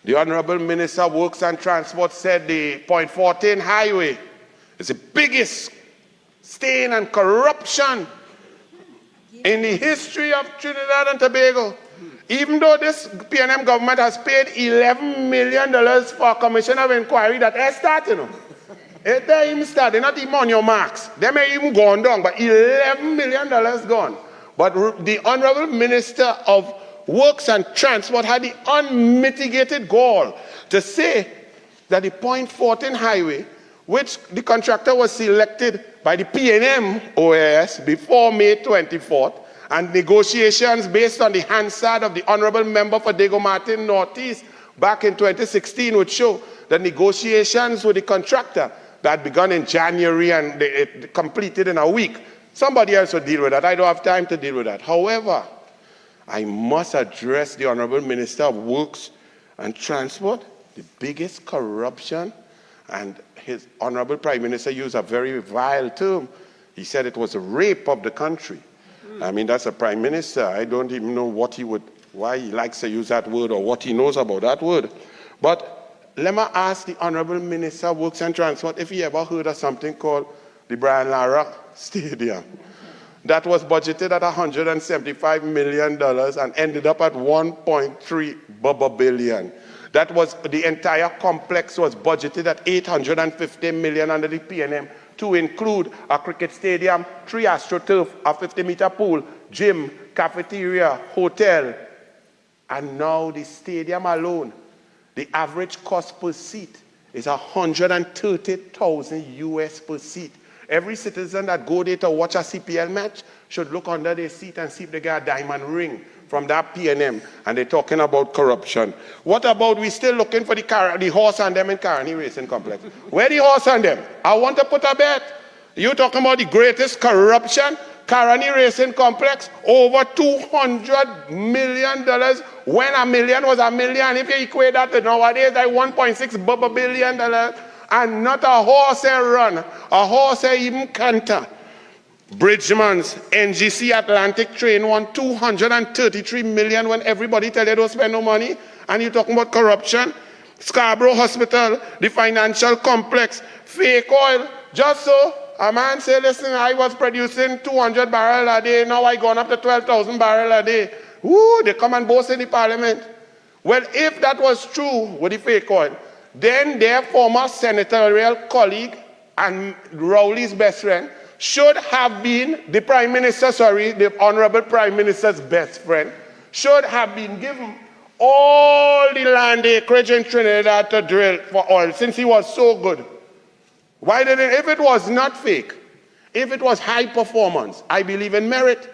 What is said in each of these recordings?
The Honorable Minister of Works and Transport said the Point 14 highway is the biggest stain and corruption in the history of Trinidad and Tobago. Even though this PNM government has paid $11 million for a commission of inquiry that has started, you know. It they even started, not even on your marks. They may even gone down, but $11 million gone. But the Honorable Minister of Works and Transport had the unmitigated gall to say that the Point 14 highway, which the contractor was selected by the PNM OAS before May 24th, and negotiations based on the Hansard of the Honorable Member for Diego Martin Northeast back in 2016 would show that negotiations with the contractor that begun in January and it completed in a week. Somebody else would deal with that. I don't have time to deal with that. However, I must address the Honorable Minister of Works and Transport, the biggest corruption, and his Honorable Prime Minister used a very vile term. He said it was a rape of the country. I mean, that's a Prime Minister. I don't even know why he likes to use that word or what he knows about that word. But let me ask the Honorable Minister of Works and Transport if he ever heard of something called the Brian Lara Stadium. That was budgeted at $175 million and ended up at $1.3 billion. That was, the entire complex was budgeted at $850 million under the PNM to include a cricket stadium, 3 AstroTurf, a 50-meter pool, gym, cafeteria, hotel. And now the stadium alone, the average cost per seat is $130,000 US per seat. Every citizen that go there to watch a CPL match should look under their seat and see if they get a diamond ring from that PNM, and they're talking about corruption. What about we still looking for the horse and them in Caroni Racing Complex? Where the horse and them? I want to put a bet. You talking about the greatest corruption? Caroni Racing Complex, over $200 million, when $1 million was $1 million. If you equate that to nowadays, like $1.6 billion, and not a horse run, a horse even canter. Bridgman's NGC Atlantic train won $233 million when everybody tell you don't spend no money, and you're talking about corruption. Scarborough Hospital, the financial complex, fake oil. Just so a man say, listen, I was producing 200 barrels a day, now I gone up to 12,000 barrels a day. Woo, they come and boast in the parliament. Well, if that was true with the fake oil, then their former senatorial colleague and Rowley's best friend should have been the Prime Minister, the Honorable Prime Minister's best friend, should have been given all the land acreage in Trinidad to drill for oil, since he was so good. Why didn't, if it was not fake, if it was high performance, I believe in merit.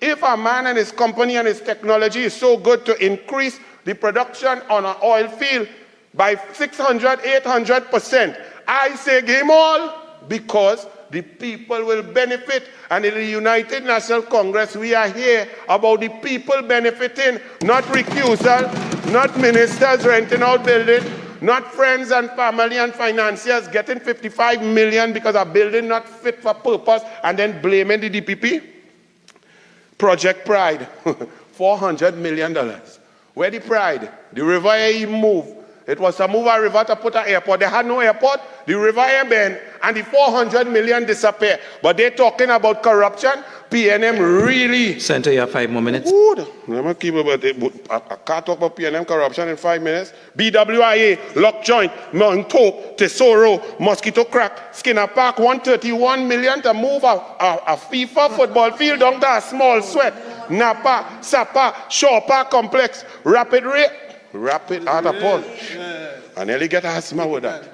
If a man and his company and his technology is so good to increase the production on an oil field by 600, 800%, I say give him all, because the people will benefit. And in the United National Congress, we are here about the people benefiting, not recusal, not ministers renting out buildings, not friends and family and financiers getting $55 million because a building not fit for purpose and then blaming the DPP. Project Pride, $400 million. Where the Pride? The river even moved. It was to move a river to put an airport. They had no airport. The river bend and the $400 million disappear. But they're talking about corruption. PNM really. Senator, you have 5 more minutes. Good. I can't talk about PNM corruption in 5 minutes. BWIA, Lock Joint, Mount Pope, Tesoro, Mosquito Crack, Skinner Park, $131 million to move a FIFA football field down to a small sweat. Napa, Sapa, Shaw Park Complex, Rapid out of punch. I nearly get asthma with that.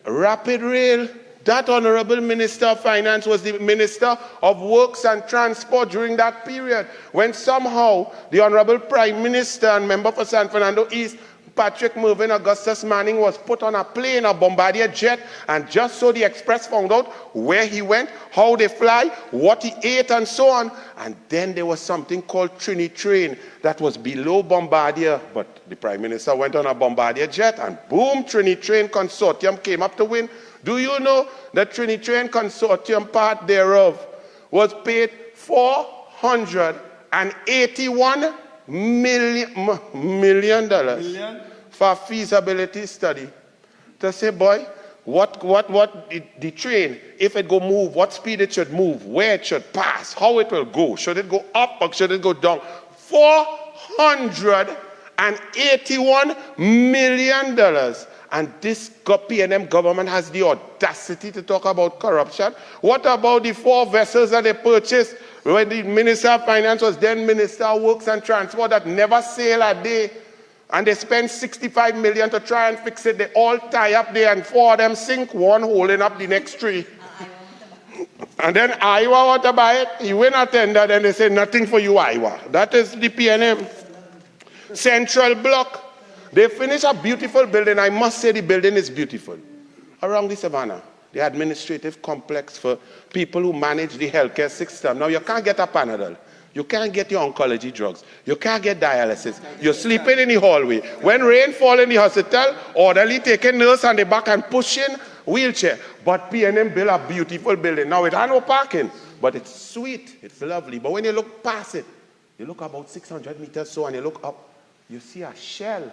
Rapid Rail, that Honorable Minister of Finance was the Minister of Works and Transport during that period, when somehow the Honorable Prime Minister and member for San Fernando East, Patrick Mervyn Augustus Manning, was put on a plane, a Bombardier jet, and just so the Express found out where he went, how they fly, what he ate, and so on. And then there was something called Trini Train that was below Bombardier, but the Prime Minister went on a Bombardier jet, and boom, Trini Train Consortium came up to win. Do you know that Trini Train Consortium, part thereof, was paid $481 million. $581 for a feasibility study to say, boy, the train, if it go move, what speed it should move, where it should pass, how it will go. Should it go up or should it go down? $481 million. And this PNM government has the audacity to talk about corruption. What about the 4 vessels that they purchased when the Minister of Finance was then Minister of Works and Transport that never sail a day? And they spent $65 million to try and fix it. They all tie up there and 4 of them sink, one holding up the next 3. And then Iowa want to buy it. He win a tender, then they say nothing for you, Iowa. That is the PNM. Central Block. They finish a beautiful building. I must say the building is beautiful. Around the Savannah, the administrative complex for people who manage the healthcare system. Now you can't get a Panadol. You can't get your oncology drugs. You can't get dialysis. You're sleeping in the hallway. When rain fall in the hospital, orderly taking nurse on the back and pushing wheelchair. But PNM build a beautiful building. Now it has no parking, but it's sweet. It's lovely. But when you look past it, you look about 600 meters so, and you look up, you see a shell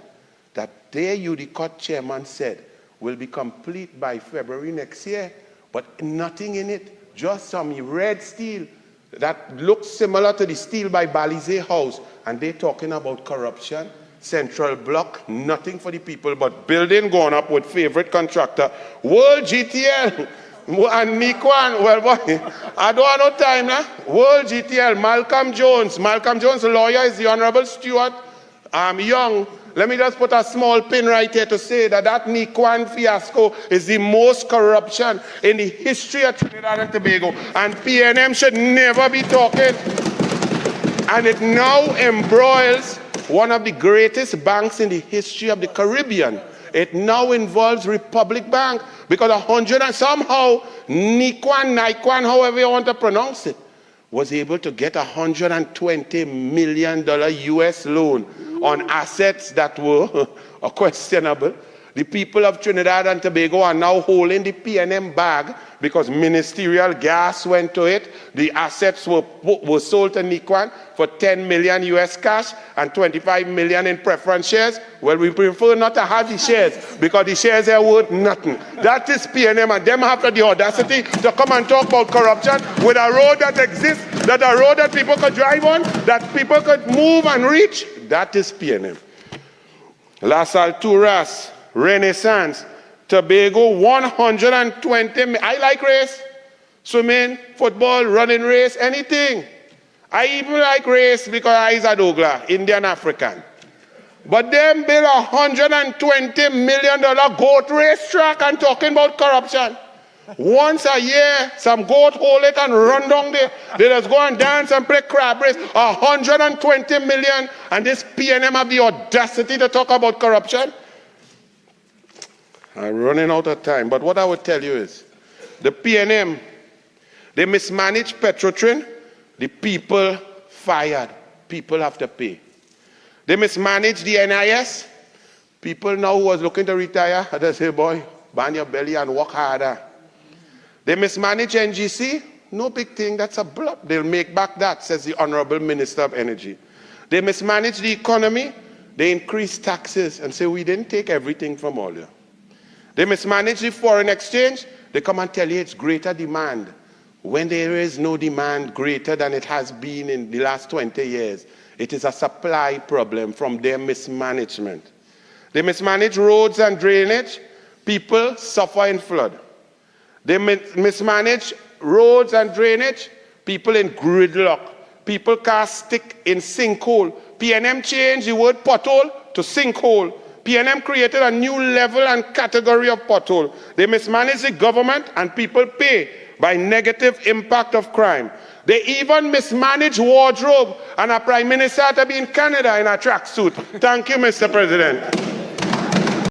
that there the court chairman said will be complete by February next year, but nothing in it, just some red steel that looks similar to the steel by Balize House, and they're talking about corruption. Central Block, nothing for the people, but building going up with favorite contractor, World GTL, and Nikwan, well, boy, I don't have no time now. World GTL, Malcolm Jones, the lawyer is the Honorable Stuart Young. Let me just put a small pin right here to say that Nikwan fiasco is the most corruption in the history of Trinidad and Tobago. And PNM should never be talking. And it now embroils one of the greatest banks in the history of the Caribbean. It now involves Republic Bank because 100 and somehow Nikwan, however you want to pronounce it, was able to get $120 million US loan on assets that were questionable. The people of Trinidad and Tobago are now holding the PNM bag because ministerial gas went to it. The assets were sold to Nikwan for 10 million US cash and 25 million in preference shares. Well, we prefer not to have the shares because the shares are worth nothing. That is PNM, and them have the audacity to come and talk about corruption with a road that exists, that a road that people could drive on, that people could move and reach. That is PNM. Las Alturas, Renaissance, Tobago, 120. I like race, swimming, football, running race, anything. I even like race because I is a Douglas, Indian African. But them build $120 million goat race track and talking about corruption. Once a year, some goat hold it and run down there. They just go and dance and play crab race. 120 million, and this PNM have the audacity to talk about corruption. I'm running out of time, but what I would tell you is, the PNM, they mismanaged Petrotrin, the people fired, people have to pay. They mismanaged the NIS, people now who was looking to retire, they say, boy, band your belly and work harder. They mismanaged NGC, no big thing, that's a blip. They'll make back that, says the Honorable Minister of Energy. They mismanaged the economy, they increased taxes and say, we didn't take everything from all you. They mismanage the foreign exchange. They come and tell you it's greater demand when there is no demand greater than it has been in the last 20 years. It is a supply problem from their mismanagement. They mismanage roads and drainage. People suffer in flood. They mismanage roads and drainage. People in gridlock. People cast stick in sinkhole. PNM changed the word pothole to sinkhole. PNM created a new level and category of pothole. They mismanage the government and people pay by negative impact of crime. They even mismanage wardrobe and a prime minister to be in Canada in a tracksuit. Thank you, Mr. President.